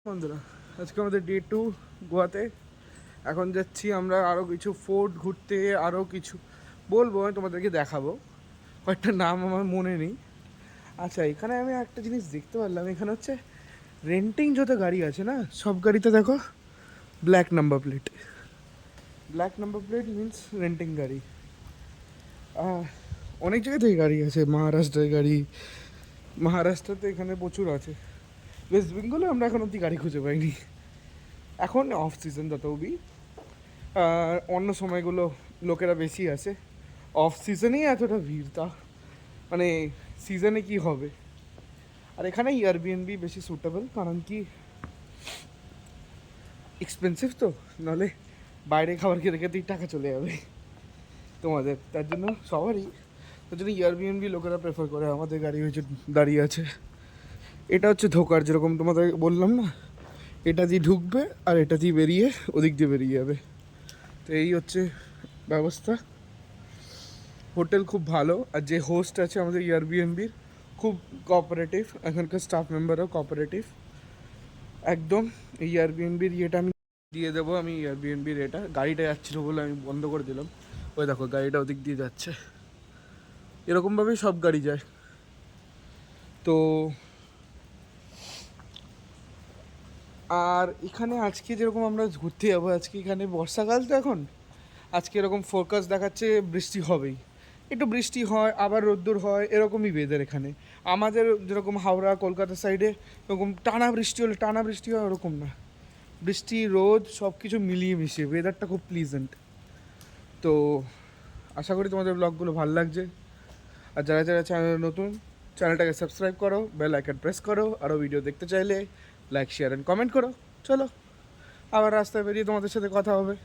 বন্ধুরা, আজকে আমাদের ডে 2 গোয়াতে। এখন যাচ্ছি আমরা আরও কিছু ফোর্ট ঘুরতে, আরও কিছু বলবো, আমি তোমাদেরকে দেখাবো। কয়েকটা নাম আমার মনে নেই। আচ্ছা, এখানে আমি একটা জিনিস দেখতে পারলাম, এখানে হচ্ছে রেন্টিং যত গাড়ি আছে না, সব গাড়িতে দেখো black number plate. Black number plate means renting গাড়ি। অনেক জায়গাতেই গাড়ি আছে, মহারাষ্ট্রের গাড়ি, মহারাষ্ট্রতে এখানে প্রচুর আছে। ওয়েস্ট বেঙ্গলে আমরা এখন অব্দি গাড়ি খুঁজে পাইনি। এখন অফ সিজন যত অবধি, অন্য সময়গুলো লোকেরা বেশি আসে, অফ সিজনেই এতটা ভিড়। তা মানে সিজনে কি হবে। আর এখানে এয়ারবিএনবি বেশি সুটেবল, কারণ কি এক্সপেন্সিভ তো, নাহলে বাইরে খাবার খেতে খেতেই টাকা চলে যাবে তোমাদের। তার জন্য সবারই, তার জন্য এয়ারবিএনবি লোকেরা প্রেফার করে। আমাদের গাড়ি হয়েছে দাঁড়িয়ে আছে। এটা হচ্ছে ধোকার, যেরকম তোমাদের বললাম না, এটা দিয়ে ঢুকবে আর এটা দিয়ে বেরিয়ে ওদিক দিয়ে বেরিয়ে যাবে। তো এই হচ্ছে ব্যবস্থা। হোটেল খুব ভালো, আর যে হোস্ট আছে আমাদের এয়ারবিএনবির খুব কোঅপারেটিভ, এখানকার স্টাফ মেম্বারও কোঅপারেটিভ একদম। এই এয়ারবিএনবির ইয়েটা আমি দিয়ে দেবো, আমি এয়ারবিএনবির এটা গাড়িটা যাচ্ছিলো বলে আমি বন্ধ করে দিলাম। ওই দেখো গাড়িটা ওদিক দিয়ে যাচ্ছে, এরকমভাবেই সব গাড়ি যায়। তো আর এখানে আজকে যেরকম আমরা ঘুরতে যাবো, আজকে এখানে বর্ষাকাল তো এখন, আজকে এরকম ফোরকাস্ট দেখাচ্ছে বৃষ্টি হবেই। একটু বৃষ্টি হয়, আবার রোদ্দুর হয়, এরকমই ওয়েদার এখানে। আমাদের যেরকম হাওড়া কলকাতা সাইডে এরকম টানা বৃষ্টি হলে টানা বৃষ্টি হয়, ওরকম না। বৃষ্টি রোদ সব কিছু মিলিয়ে মিশিয়ে ওয়েদারটা খুব প্লিজেন্ট। তো আশা করি তোমাদের ব্লগগুলো ভালো লাগছে। আর যারা যারা চ্যানেল নতুন, চ্যানেলটাকে সাবস্ক্রাইব করো, বেল আইকন প্রেস করো। আরও ভিডিও দেখতে চাইলে লাইক, শেয়ার অ্যান্ড কমেন্ট করো। চলো আবার রাস্তায় বেরিয়ে তোমাদের সাথে কথা হবে।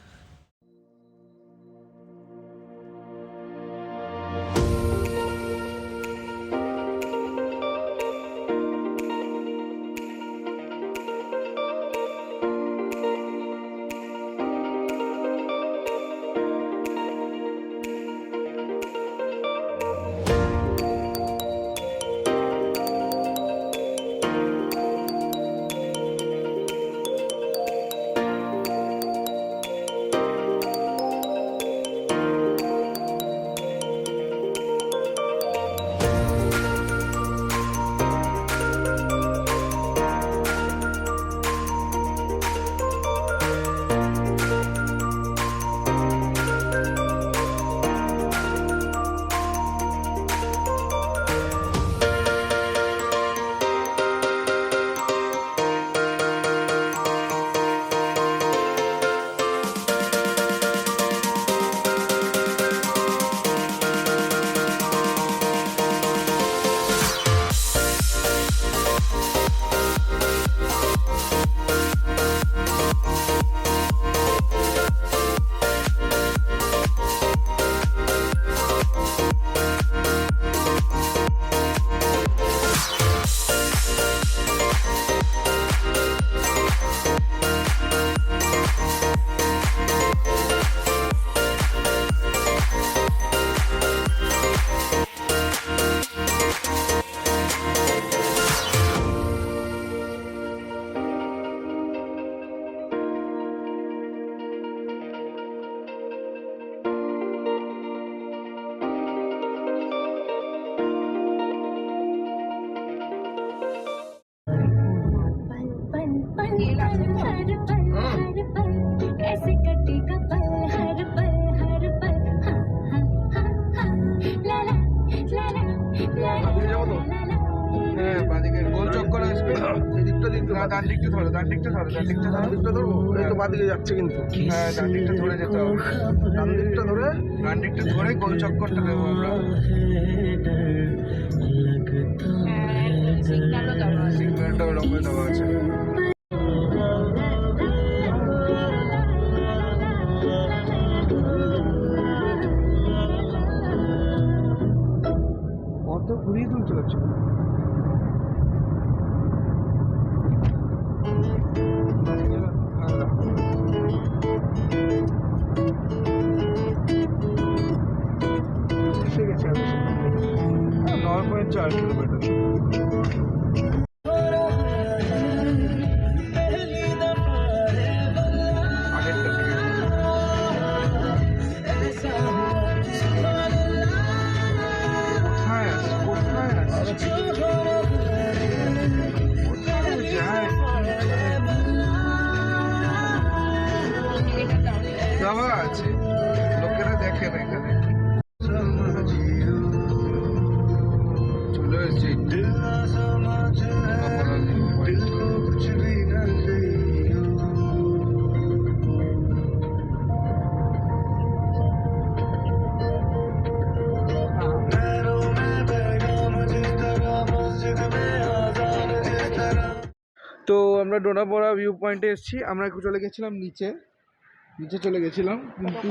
ডান দিকটা ধরো, ডান দিকটা ধরো, ডান দিকটা ধরো, দিকটা ধরবো। এই তো বাদিকে যাচ্ছে কিন্তু। হ্যাঁ, ডান দিকটা ধরে যেতে হবে। ডান দিকটা ধরে, ডান দিকটা ধরে গোল চক্করটা দেবো আমরা। সিগন্যালটা ওরকম দেওয়া আছে। অত ঘুরিয়ে তুলতে পারছি না। এসে গেছে 9.4 কিলোমিটার। তো আমরা ডোনাপোড়া ভিউ পয়েন্টে এসেছি। আমরা চলে গেছিলাম নিচে চলে গেছিলাম, কিন্তু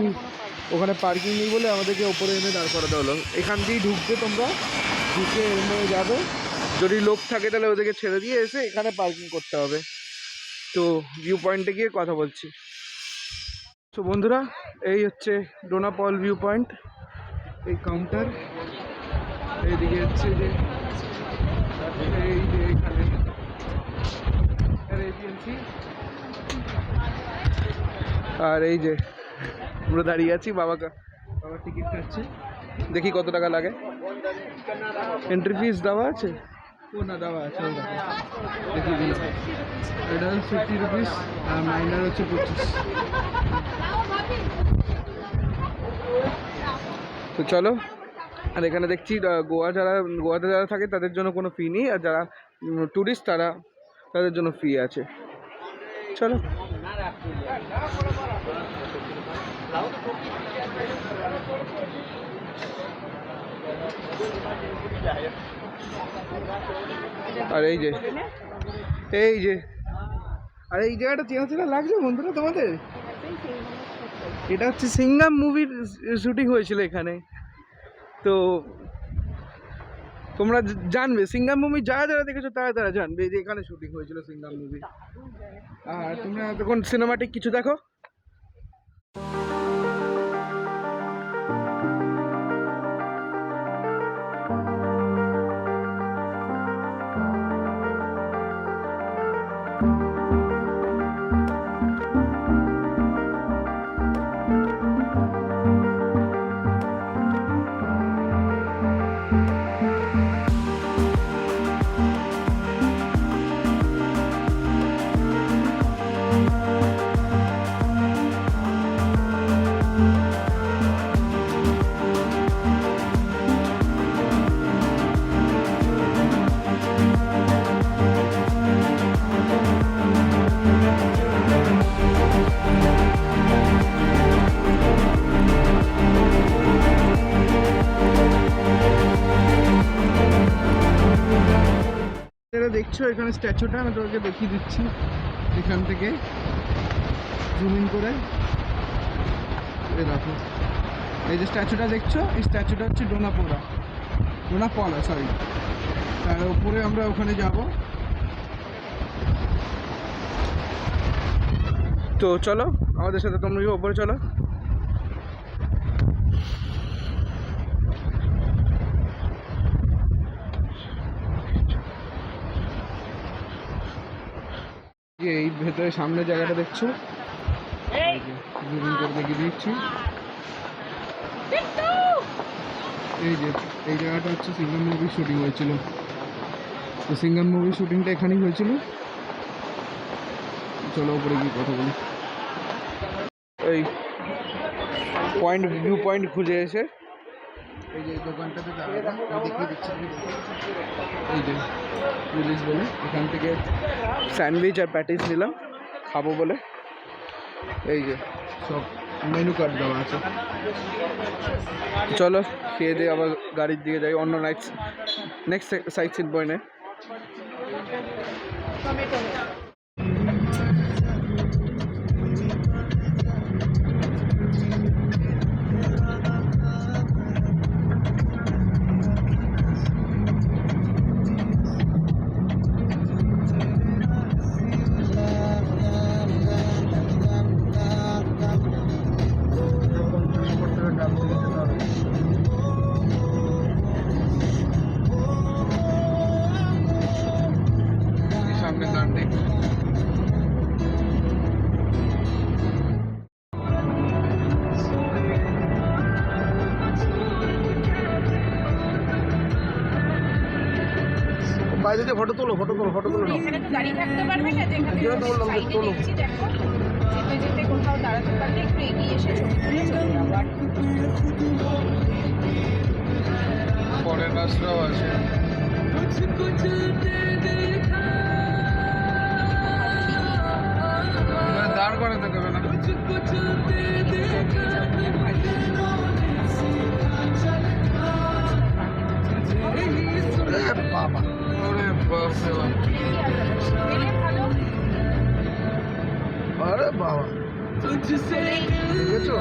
ওখানে পার্কিং নেই বলে আমাদেরকে ওপরে এনে দাঁড় করাতে হলো। এখান দিয়েই ঢুকবে, তোমরা ঢুকে এরমভাবে যাবে, যদি লোক থাকে তাহলে ওদেরকে ছেড়ে দিয়ে এসে এখানে পার্কিং করতে হবে। তো ভিউ পয়েন্টে গিয়ে কথা বলছি। তো বন্ধুরা, এই হচ্ছে ডোনাপল ভিউ পয়েন্ট, এই কাউন্টার, এইদিকে হচ্ছে যে এই যে এখানে এজেন্সি, আর এই যে আমরা দাঁড়িয়ে আছি, বাবার টিকিট কাটছে, দেখি কত টাকা লাগে। এন্ট্রি ফিস দেওয়া আছে? ও না, দেওয়া আছে, ওই দেখো দেখিয়ে দিলাম। এটা 50 রুপিস আর মাইনার হচ্ছে 25। তো চলো। আর এখানে দেখছি গোয়াতে যারা থাকে তাদের জন্য কোনো ফি নেই, আর যারা ট্যুরিস্ট তাদের জন্য ফি আছে। চলো। আর এই যে আর এই জায়গাটা চেনা চেনা লাগছে বন্ধুরা তোমাদের? এটা হচ্ছে সিঙ্গাম মুভির শুটিং হয়েছিল এখানে। তো তোমরা জানবে, সিঙ্গাম মুভি যারা দেখেছো তারা জানবে যে এখানে শুটিং হয়েছিল সিঙ্গাম মুভি। আর তোমরা তখন সিনেমাটিক কিছু দেখো। দেখছো এখানে স্ট্যাচুটা, আমি তোমাকে দেখিয়ে দিচ্ছি এখান থেকে জুম ইন করে। এই দেখো, এই যে স্ট্যাচুটা দেখছো, এই স্ট্যাচুটা হচ্ছে ডোনাপলা, সরি। তার উপরে আমরা ওখানে যাব। তো চলো আমাদের সাথে, তোমরা ওপরে চলো। এই ভেতরে সামনে জায়গাটা দেখছো, জুম করে দেখিয়ে দিচ্ছি। এই যে এই জায়গাটা হচ্ছে সিঙ্গাম মুভির শুটিং হয়েছিল। তো সিঙ্গাম মুভির শুটিংটা এখানেই হয়েছিল। চলো উপরে গিয়ে কথা বলি। এই ভিউ পয়েন্ট খুঁজে এসে এই যে দোকানটাতে দেখিয়ে দিচ্ছি। এই যে পুলিশ বলে, এখান থেকে স্যান্ডউইচ আর প্যাটিস নিলাম খাবো বলে। এই যে সব মেনু কার্ড দেওয়া আছে। চলো খেয়ে দিয়ে আবার গাড়ির দিকে যাই, অন্য নেক্সট সাইট সিন পয়েন্টে। সামনে গান্ডি। বাইরে যে ফটো তোলো না। এখানে তো দাঁড়িয়ে থাকতে পারবে না, যেখানে তোলো দেখো, যেতে কোথাও দাঁড়াতে পারলে একটু এগিয়ে এসে ছবি তুলে চলে যাবো। আর পরের রাস্তাও আছে। দাঁড় করাতে দেবে না। বাবা, ওরে বাবা, ভালো বাবা দেখেছো?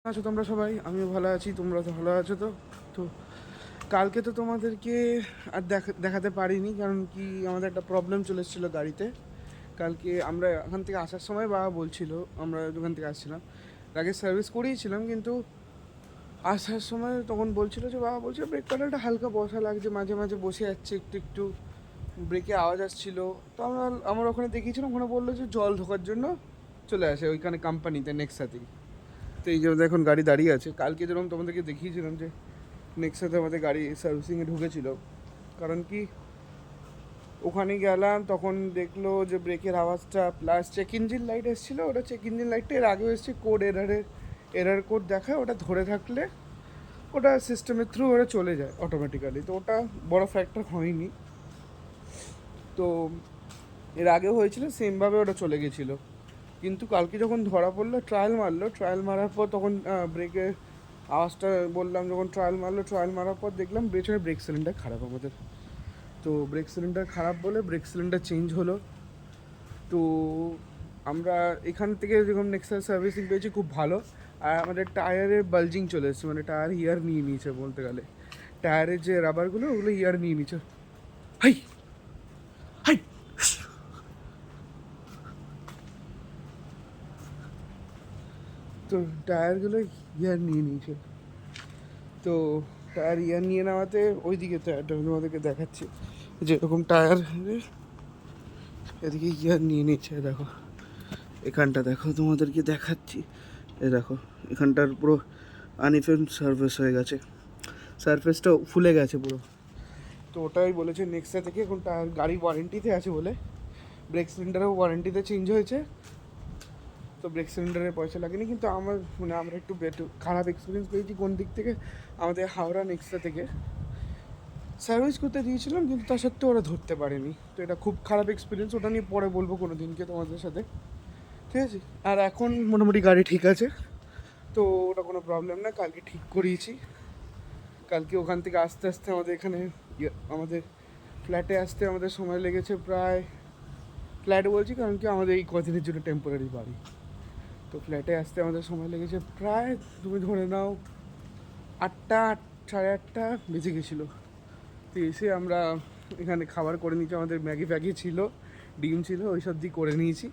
আছো তোমরা সবাই? আমিও ভালো আছি, তোমরা তো ভালো আছো তো? তো কালকে তো তোমাদেরকে আর দেখাতে পারিনি, কারণ কি আমাদের একটা প্রবলেম চলে এসেছিলো গাড়িতে। কালকে আমরা এখান থেকে আসার সময় বাবা বলছিল, আমরা দোকান থেকে আসছিলাম, আগে সার্ভিস করিয়েছিলাম, কিন্তু আসার সময় তখন বলছিল যে বাবা বলছে ব্রেক প্যাডেলটা হালকা বসা লাগছে, মাঝে মাঝে বসে যাচ্ছে, একটু একটু ব্রেকে আওয়াজ আসছিলো। তো আমরা ওখানে দেখিয়েছিলাম, ওখানে বললো যে জল ঢোকার জন্য চলে আসে ওইখানে কোম্পানিতে নেক্সাতেই। তো এই যে এখন গাড়ি দাঁড়িয়ে আছে। কালকে যেরকম তোমাদেরকে দেখিয়েছিলাম যে নেক্সাতে আমাদের গাড়ি সার্ভিসিংয়ে ঢুকেছিল, কারণ কি ওখানে গেলাম তখন দেখলো যে ব্রেকের আওয়াজটা প্লাস চেক ইঞ্জিন লাইট এসেছিলো, ওটা চেক ইঞ্জিন লাইটটা এর আগেও এসছে, কোড এরার কোড দেখায়, ওটা ধরে থাকলে ওটা সিস্টেমের থ্রু ওটা চলে যায় অটোমেটিক্যালি। তো ওটা বড় ফ্যাক্টর হয়নি, তো এর আগেও হয়েছিল সেমভাবে ওটা চলে গেছিলো। কিন্তু কালকে যখন ধরা পড়লো, ট্রায়াল মারার পর তখন ব্রেকের আওয়াজটা বললাম, যখন ট্রায়াল মারার পর দেখলাম পেছনে ব্রেক সিলিন্ডার খারাপ আমাদের। তো ব্রেক সিলিন্ডার খারাপ বলে ব্রেক সিলিন্ডার চেঞ্জ হলো। তো আমরা এখান থেকে যেরকম নেক্সট সার্ভিসিং পেয়েছি খুব ভালো। আর আমাদের টায়ারের বালজিং চলে এসেছে, মানে টায়ার ইয়ার নিয়ে নিয়েছে বলতে গেলে, টায়ারের যে রাবারগুলো ওগুলো ইয়ার নিয়ে নিয়েছে। হাই হাই তো টায়ারগুলো ইয়ার নিয়ে নিয়েছে। তো টায়ার ইয়ার নিয়ে নেওয়াতে ওইদিকে টায়ারটা তোমাদেরকে দেখাচ্ছি, যেরকম টায়ার এদিকে ইয়ার নিয়ে নিচ্ছে। দেখো এখানটা দেখো, তোমাদেরকে দেখাচ্ছি, এ দেখো এখানটার পুরো আনইভেন সারফেস হয়ে গেছে, সারফেসটা ফুলে গেছে পুরো। তো ওটাই বলেছে নেক্সা থেকে এখন টায়ার গাড়ি ওয়ারেন্টিতে আছে বলে, ব্রেক সিলিন্ডারও ওয়ারেন্টিতে চেঞ্জ হয়েছে, তো ব্রেক সিলিন্ডারের পয়সা লাগেনি। কিন্তু আমরা একটু খারাপ এক্সপিরিয়েন্স পেয়েছি। কোন দিক থেকে? আমাদের হাওড়া নেক্সা থেকে সার্ভিস করতে দিয়েছিলাম, কিন্তু তা সত্ত্বেও ওরা ধরতে পারেনি। তো এটা খুব খারাপ এক্সপিরিয়েন্স, ওটা নিয়ে পরে বলবো কোনো দিনকে তোমাদের সাথে, ঠিক আছে? আর এখন মোটামুটি গাড়ি ঠিক আছে, তো ওটা কোনো প্রবলেম না, কালকে ঠিক করিয়েছি। কালকে ওখান থেকে আস্তে আস্তে আমাদের এখানে আমাদের ফ্ল্যাটে আসতে আমাদের সময় লেগেছে প্রায়, ফ্ল্যাটে বলছি কারণ কি আমাদের এই কদিনের জন্য টেম্পোরারি বাড়ি, তো ফ্ল্যাটে আসতে আমাদের সময় লেগেছে প্রায়, তুমি ধরে নাও 8টা সাড়ে 8টা বেজে গেছিলো। তো এসে আমরা এখানে খাবার করে নিয়েছি, আমাদের ম্যাগি ফ্যাগি ছিল, ডিম ছিল, ওই সব দিয়ে করে নিয়েছি।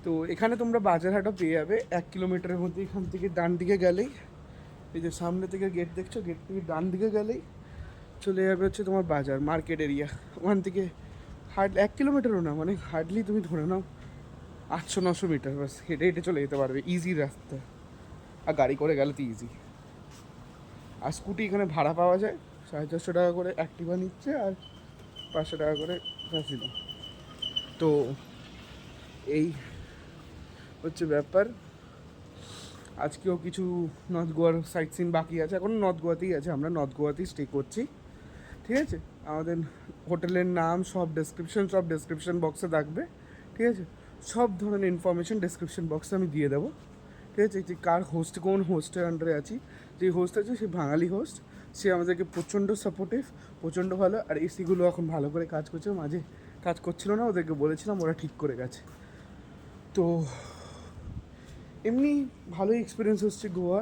তো এখানে তোমরা বাজারহাটও পেয়ে যাবে 1 কিলোমিটারের মধ্যে। এখান থেকে ডান দিকে গেলেই, এই যে সামনে থেকে গেট দেখছো, গেট থেকে ডান দিকে গেলেই চলে যাবে হচ্ছে তোমার বাজার, মার্কেট এরিয়া। ওখান থেকে 1 কিলোমিটারও না, মানে হার্ডলি তুমি ধরে নাও 800-900 মিটার, বাস হেঁটে হেঁটে চলে যেতে পারবে, ইজি রাস্তা। আর গাড়ি করে গেলে তো ইজি। আর স্কুটি এখানে ভাড়া পাওয়া যায়, 450 টাকা করে অ্যাক্টিভা নিচ্ছে, আর 500 টাকা করে ফ্যাসিনো। তো এই হচ্ছে ব্যাপার। আজকেও কিছু নর্থ গোয়ার সাইট সিন বাকি আছে, এখন নর্থ গোয়াতেই আছে, আমরা নর্থ গোয়াতেই স্টে করছি, ঠিক আছে? আমাদের হোটেলের নাম সব ডেসক্রিপশন বক্সে থাকবে, ঠিক আছে? সব ধরনের ইনফরমেশন ডেসক্রিপশন বক্সে আমি দিয়ে দেবো, ঠিক আছে? যে কার হোস্ট, কোন হোস্টের আন্ডারে আছি, যে হোস্ট আছে সে বাঙালি হোস্ট, সে আমাদেরকে প্রচণ্ড সাপোর্টিভ, প্রচণ্ড ভালো। আর এসিগুলো এখন ভালো করে কাজ করছে, মাঝে কাজ করছিল না, ওদেরকে বলেছিলাম, ওরা ঠিক করে গেছে। তো এমনি ভালোই এক্সপিরিয়েন্স হচ্ছে গোয়া,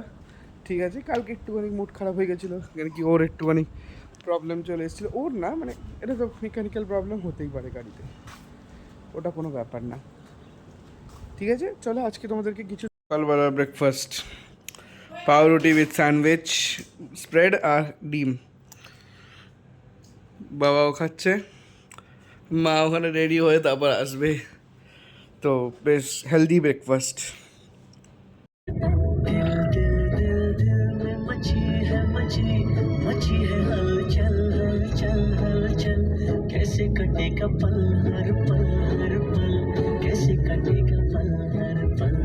ঠিক আছে? কালকে একটুখানি মুড খারাপ হয়ে গেছিলো, কেন কি ওর একটুখানি প্রবলেম চলে এসেছিলো, ওর না মানে এটা তো মেকানিক্যাল প্রবলেম হতেই পারে গাড়িতে, ওটা কোনো ব্যাপার না, ঠিক আছে? চলো আজকে তোমাদেরকে কিছু সকালবেলা ব্রেকফাস্ট, পাউরুটি উইথ স্যান্ডউইচ, স্প্রেড আর ডিম। বাবাও খাচ্ছে, মা ওখানে রেডি হয়ে তারপর আসবে। তো বেশ হেলদি ব্রেকফাস্ট। मची है हलचल हलचल हलचल कैसे कटेगा पल हर पल कैसे कटेगा पल हर पल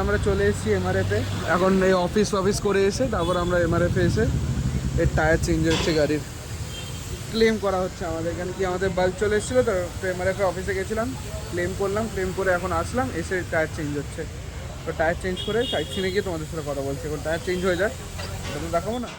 আমরা চলে এসেছি এমআরএফে। এখন এই অফিস করে এসে তারপর আমরা এমআরএফে এসে এর টায়ার চেঞ্জ হচ্ছে গাড়ির, ক্লেম করা হচ্ছে আমাদের এখানে। কি আমাদের বাল্ব চলে এসেছিলো তো এমআরএফে অফিসে গেছিলাম, ক্লেম করলাম, ক্লেম করে এখন আসলাম, এসে টায়ার চেঞ্জ হচ্ছে। তো টায়ার চেঞ্জ করে সাইড সিনে গিয়ে তোমাদের সাথে কথা বলছি। এখন টায়ার চেঞ্জ হয়ে যায়, এটা তো দেখাবো না।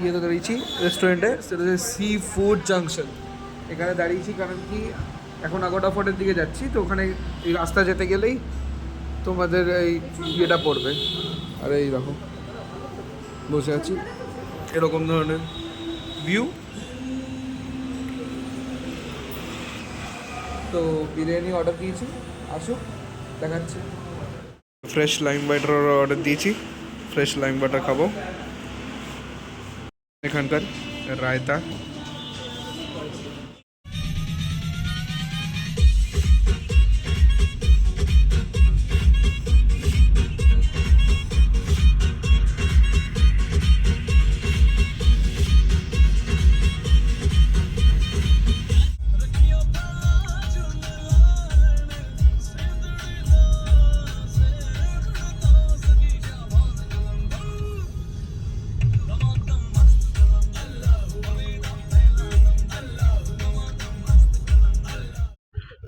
ইয়েতে দাঁড়িয়েছি রেস্টুরেন্টে, সেটা হচ্ছে সি ফুড জাংশন। এখানে দাঁড়িয়েছি কারণ কি এখন আগোটা ফোর্টের দিকে যাচ্ছি, তো ওখানে এই রাস্তা যেতে গেলেই তোমাদের এই ইয়েটা পড়বে। আর এই দেখো বসে আছি, এরকম ধরনের ভিউ। তো বিরিয়ানি অর্ডার দিয়েছি, আসুক দেখাচ্ছি। ফ্রেশ লাইম বাটার অর্ডার দিয়েছি, ফ্রেশ লাইম বাটার খাবো। এখানকার রায়তা,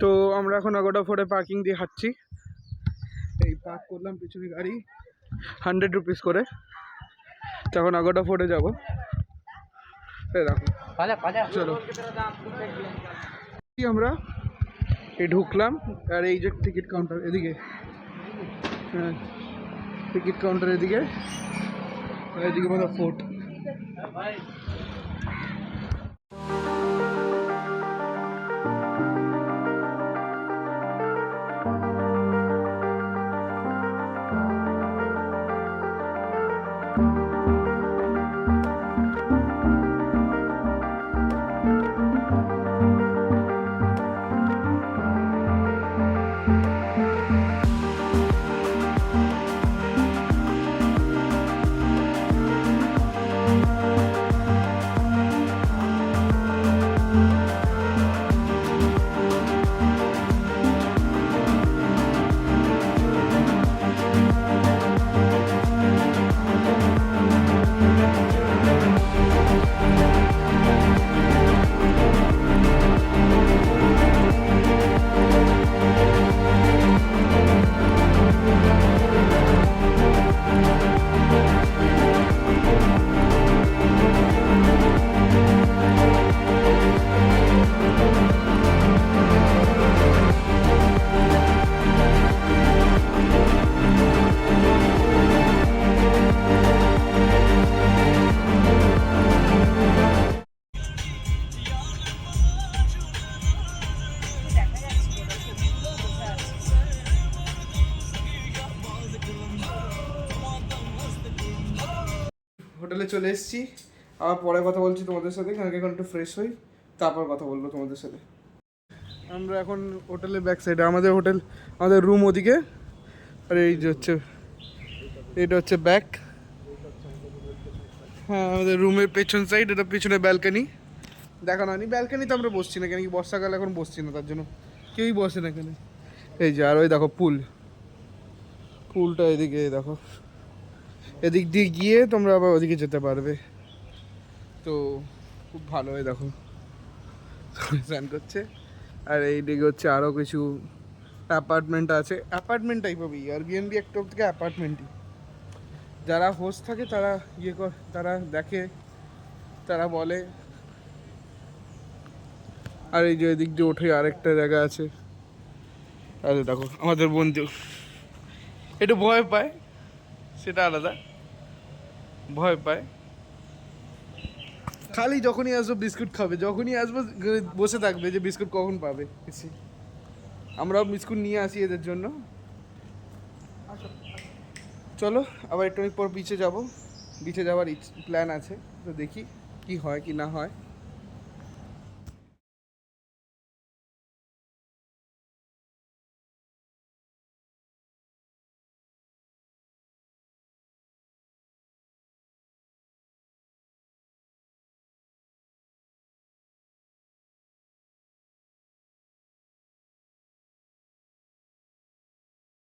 তো আমরা এখন আগোটা ফোর্টে পার্কিং দিয়ে হাঁটছি। এই পার্ক করলাম পিছনে গাড়ি 100 রুপিস করে। তো এখন আগোটা ফোর্টে যাবো। দেখো চলো আমরা এই ঢুকলাম, আর এই যে টিকিট কাউন্টার এদিকে, হ্যাঁ টিকিট কাউন্টার এদিকে, এদিকে মতো ফোর্ট। হোটেলে চলে এসেছি, আবার পরে কথা বলছি তোমাদের সাথে, কারণ এখন একটু ফ্রেশ হই, তারপর কথা বলবো তোমাদের সাথে। আমরা এখন হোটেলের ব্যাক সাইডে, আমাদের হোটেল, আমাদের রুম ওদিকে, আর এই যে হচ্ছে, এটা হচ্ছে ব্যাক। হ্যাঁ, আমাদের রুমের পেছন সাইড, এটা পিছনে ব্যালকানি। দেখানো হয়নি, ব্যালকানিতে আমরা বসছি না, কেন কি বর্ষাকাল এখন বসছি না, তার জন্য কেউই বসে না এখানে। এই যে, আর ওই দেখো পুলটা এদিকে দেখো, এদিক দিয়ে গিয়ে তোমরা আবার ওদিকে যেতে পারবে। তো খুব ভালো, হয় দেখো স্নান করছে। আর এই দিকে হচ্ছে আরও কিছু অ্যাপার্টমেন্ট আছে, অ্যাপার্টমেন্ট টাইপ হবে, এয়ারবিএনবি একটা থেকে অ্যাপার্টমেন্টই। যারা হোস্ট থাকে তারা তারা দেখে, তারা বলে। আর এই যে এদিক দিয়ে ওঠে আরেকটা জায়গা আছে। আরে দেখো আমাদের বন্ধু একটু ভয় পায়, সেটা আলাদা, ভয় পায়। খালি যখনই আসবো বিস্কুট খাবে, যখনই আসবো বসে থাকবে যে বিস্কুট কখন পাবে এসে। আমরাও বিস্কুট নিয়ে আসি এদের জন্য। চলো আবার একটু পর বিচে যাব, বিচে যাওয়ার প্ল্যান আছে, তো দেখি কি হয় কি না হয়।